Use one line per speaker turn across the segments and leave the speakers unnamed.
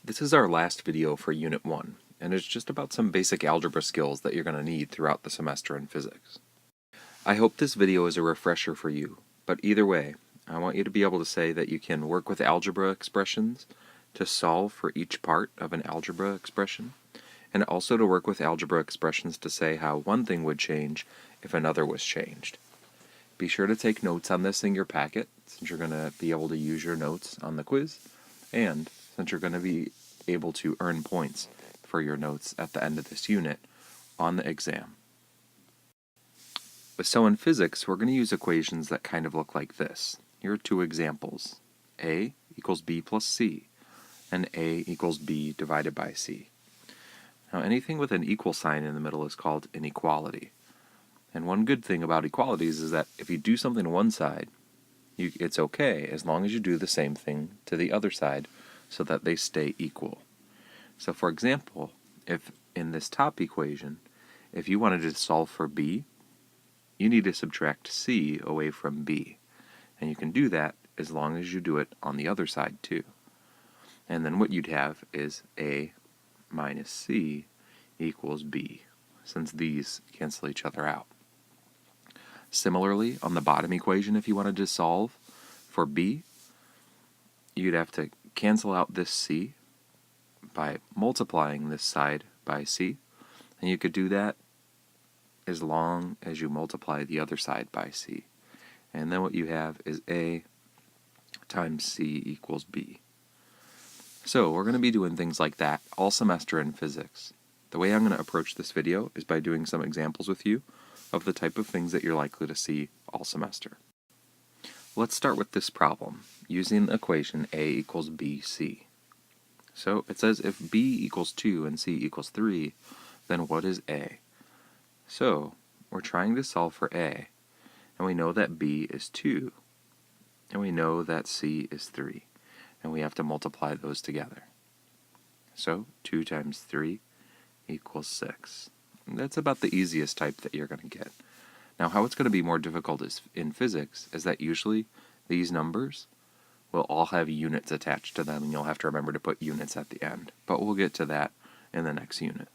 This is our last video for Unit 1, and it's just about some basic algebra skills that you're going to need throughout the semester in physics. I hope this video is a refresher for you, but either way, I want you to be able to say that you can work with algebra expressions to solve for each part of an algebra expression, and also to work with algebra expressions to say how one thing would change if another was changed. Be sure to take notes on this in your packet, since you're going to be able to use your notes on the quiz, and since you're going to be able to earn points for your notes at the end of this unit on the exam. So in physics, we're going to use equations that kind of look like this. Here are two examples. A equals B plus C, and A equals B divided by C. Now anything with an equal sign in the middle is called an equality. And one good thing about equalities is that if you do something to one side, it's okay as long as you do the same thing to the other side so that they stay equal. So for example, if in this top equation, if you wanted to solve for B, you need to subtract C away from B. And you can do that as long as you do it on the other side too. And then what you'd have is A minus C equals B, since these cancel each other out. Similarly, on the bottom equation, if you wanted to solve for B, you'd have to cancel out this C by multiplying this side by C, and you could do that as long as you multiply the other side by C. And then what you have is A times C equals B. So we're going to be doing things like that all semester in physics. The way I'm going to approach this video is by doing some examples with you of the type of things that you're likely to see all semester. Let's start with this problem, using the equation A equals BC. So it says if B equals 2 and C equals 3, then what is A? So we're trying to solve for A, and we know that B is 2, and we know that C is 3, and we have to multiply those together. So 2 times 3 equals 6. And that's about the easiest type that you're going to get. Now how it's going to be more difficult in physics is that usually these numbers will all have units attached to them, and you'll have to remember to put units at the end. But we'll get to that in the next unit.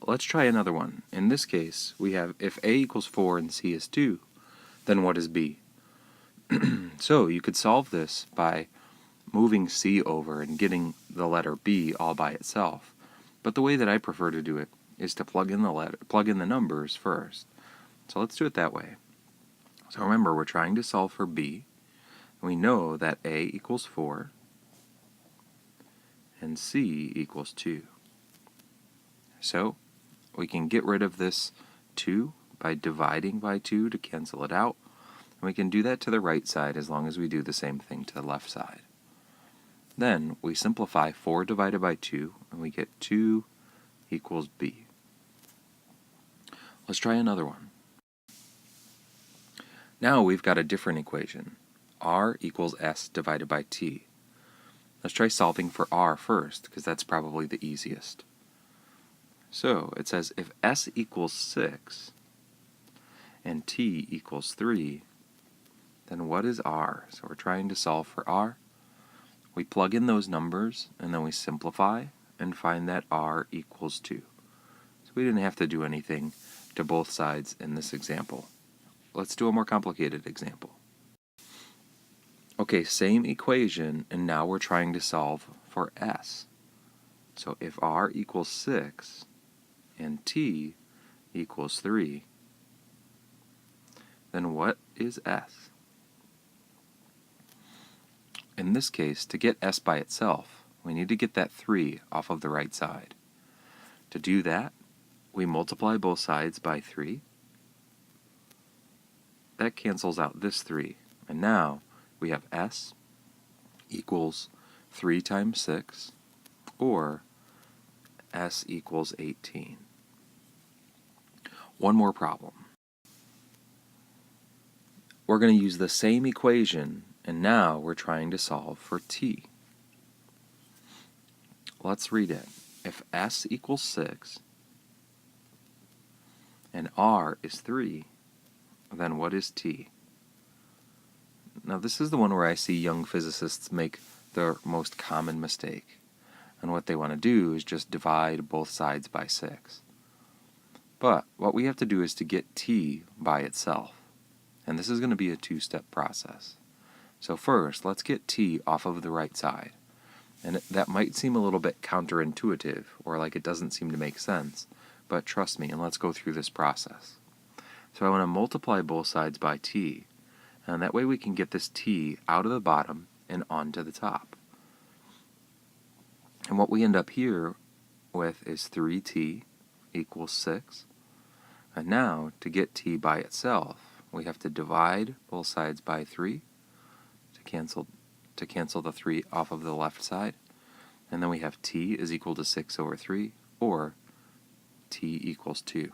Let's try another one. In this case, we have if A equals 4 and C is 2, then what is B? So you could solve this by moving C over and getting the letter B all by itself. But the way that I prefer to do it is to plug in the numbers first. So let's do it that way. So remember, we're trying to solve for B. And we know that A equals 4 and C equals 2. So we can get rid of this 2 by dividing by 2 to cancel it out. And we can do that to the right side as long as we do the same thing to the left side. Then we simplify 4 divided by 2, and we get 2 equals B. Let's try another one. Now we've got a different equation. R equals S divided by T. Let's try solving for R first, because that's probably the easiest. So it says if S equals 6 and T equals 3, then what is R? So we're trying to solve for R. We plug in those numbers, and then we simplify and find that R equals 2. So we didn't have to do anything to both sides in this example. Let's do a more complicated example. Okay, same equation, and now we're trying to solve for S. So if R equals 6 and T equals 3, then what is S? In this case, to get S by itself, we need to get that 3 off of the right side. To do that, we multiply both sides by 3. That cancels out this 3, and now we have S equals 3 times 6, or S equals 18. One more problem. We're going to use the same equation, and now we're trying to solve for T. Let's read it. If S equals 6 and R is 3, then what is T? Now this is the one where I see young physicists make the most common mistake. And what they want to do is just divide both sides by 6. But what we have to do is to get t by itself. And this is going to be a two-step process. So first, let's get t off of the right side. And that might seem a little bit counterintuitive, or like it doesn't seem to make sense, but trust me, and let's go through this process. So I want to multiply both sides by t, and that way we can get this t out of the bottom and onto the top. And what we end up here with is 3t equals 6. And now, to get t by itself, we have to divide both sides by 3 to cancel the 3 off of the left side. And then we have t is equal to 6 over 3, or t equals 2.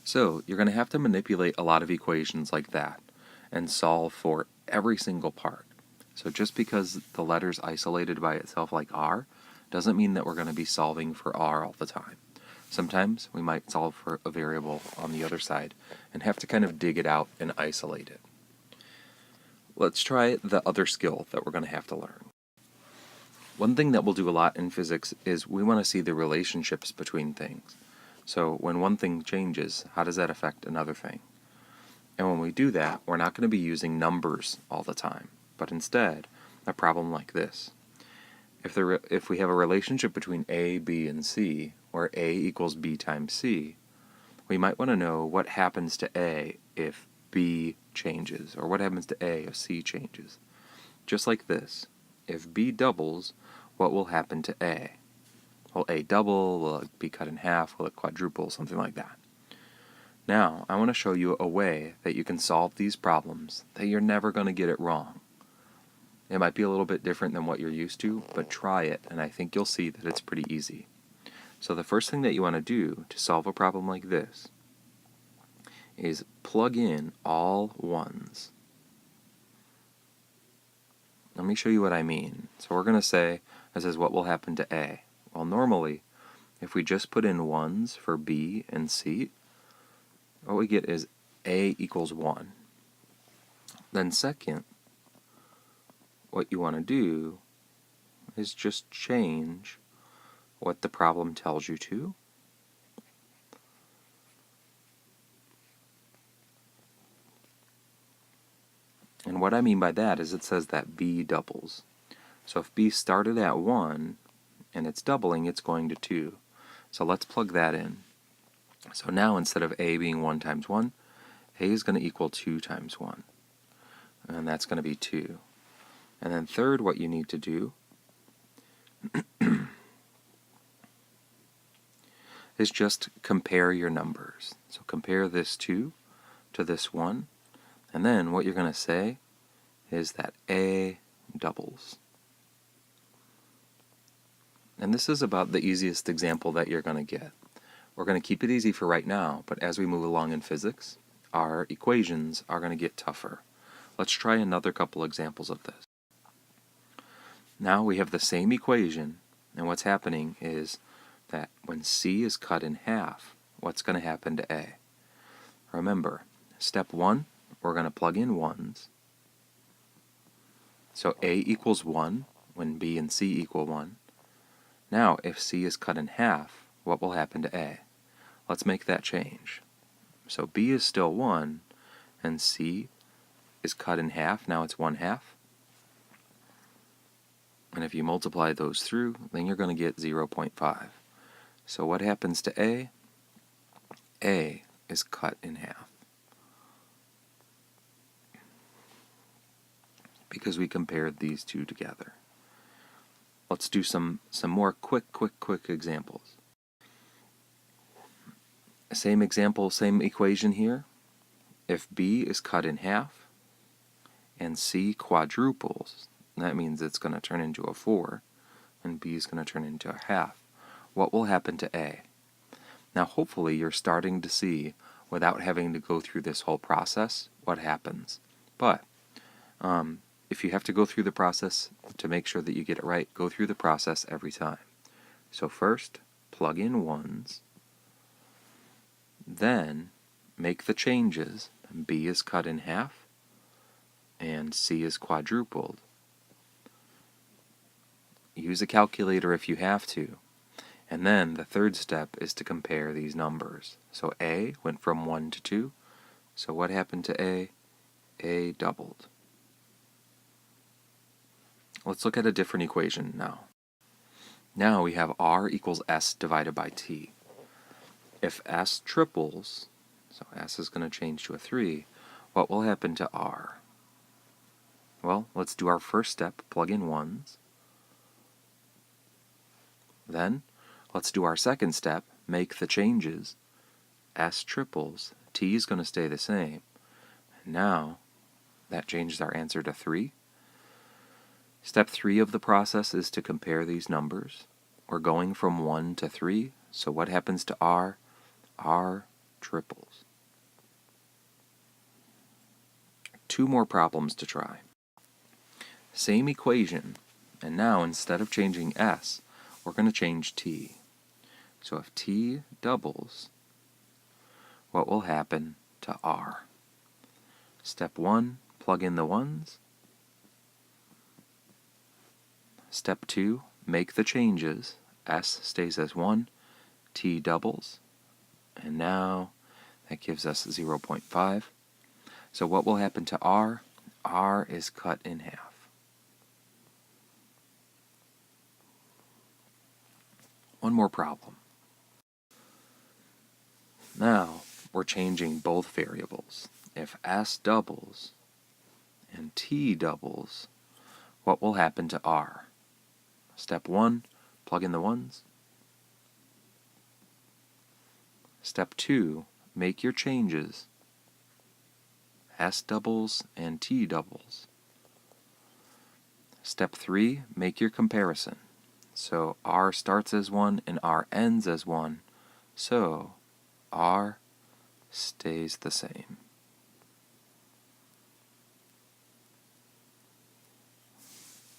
So you're going to have to manipulate a lot of equations like that and solve for every single part. So just because the letter's isolated by itself like r doesn't mean that we're going to be solving for r all the time. Sometimes we might solve for a variable on the other side and have to kind of dig it out and isolate it. Let's try the other skill that we're going to have to learn. One thing that we'll do a lot in physics is we want to see the relationships between things. So when one thing changes, how does that affect another thing? And when we do that, we're not going to be using numbers all the time, but instead, a problem like this. If we have a relationship between A, B, and C, where A equals B times C, we might want to know what happens to A if B changes, or what happens to A if C changes. Just like this. If B doubles, what will happen to A? Will A double? Will it be cut in half? Will it quadruple? Something like that. Now, I want to show you a way that you can solve these problems that you're never going to get it wrong. It might be a little bit different than what you're used to, but try it, and I think you'll see that it's pretty easy. So the first thing that you want to do to solve a problem like this is plug in all ones. Let me show you what I mean. So we're going to say, this is what will happen to A. Well, normally, if we just put in ones for B and C, what we get is A equals 1. Then second, what you want to do is just change what the problem tells you to. And what I mean by that is it says that B doubles. So if B started at 1 and it's doubling, it's going to 2. So let's plug that in. So now instead of A being 1 times 1, A is going to equal 2 times 1. And that's going to be 2. And then third, what you need to do is just compare your numbers. So compare this 2 to this 1, and then what you're going to say is that A doubles. And this is about the easiest example that you're going to get. We're going to keep it easy for right now, but as we move along in physics, our equations are going to get tougher. Let's try another couple examples of this. Now we have the same equation, and what's happening is that when C is cut in half, what's going to happen to A? Remember, step 1, we're going to plug in ones. So A equals 1 when B and C equal 1. Now, if C is cut in half, what will happen to A? Let's make that change. So B is still 1, and C is cut in half. Now it's 1/2. And if you multiply those through, then you're going to get 0.5. So what happens to A? A is cut in half. Because we compared these two together. Let's do some more quick examples. Same example, same equation here. If B is cut in half and C quadruples, that means it's going to turn into a 4, and B is going to turn into a half. What will happen to A? Now hopefully you're starting to see, without having to go through this whole process, what happens. But if you have to go through the process to make sure that you get it right, go through the process every time. So first, plug in ones, then make the changes. B is cut in half, and C is quadrupled. Use a calculator if you have to. And then the third step is to compare these numbers. So a went from 1 to 2. So what happened to a? A doubled. Let's look at a different equation now. Now we have r equals s divided by t. If s triples, so s is going to change to a 3, what will happen to r? Well, let's do our first step, plug in 1s. Then, let's do our second step, make the changes. S triples, t is going to stay the same. And now, that changes our answer to 3. Step 3 of the process is to compare these numbers. We're going from 1 to 3, so what happens to r? R triples. 2 more problems to try. Same equation, and now instead of changing s, we're going to change t. So if t doubles, what will happen to r? Step 1, plug in the 1s. Step 2, make the changes. S stays as 1, t doubles, and now that gives us 0.5. So what will happen to r? R is cut in half. One more problem. Now we're changing both variables. If s doubles and t doubles, what will happen to r? Step 1, plug in the 1s. Step 2, make your changes. S doubles and t doubles. Step 3, make your comparison. So r starts as 1 and r ends as 1, so r stays the same.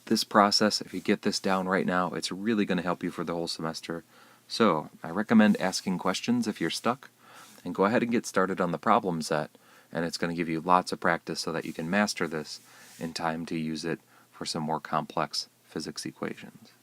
This process, if you get this down right now, it's really going to help you for the whole semester. So I recommend asking questions if you're stuck, and go ahead and get started on the problem set, and it's going to give you lots of practice so that you can master this in time to use it for some more complex physics equations.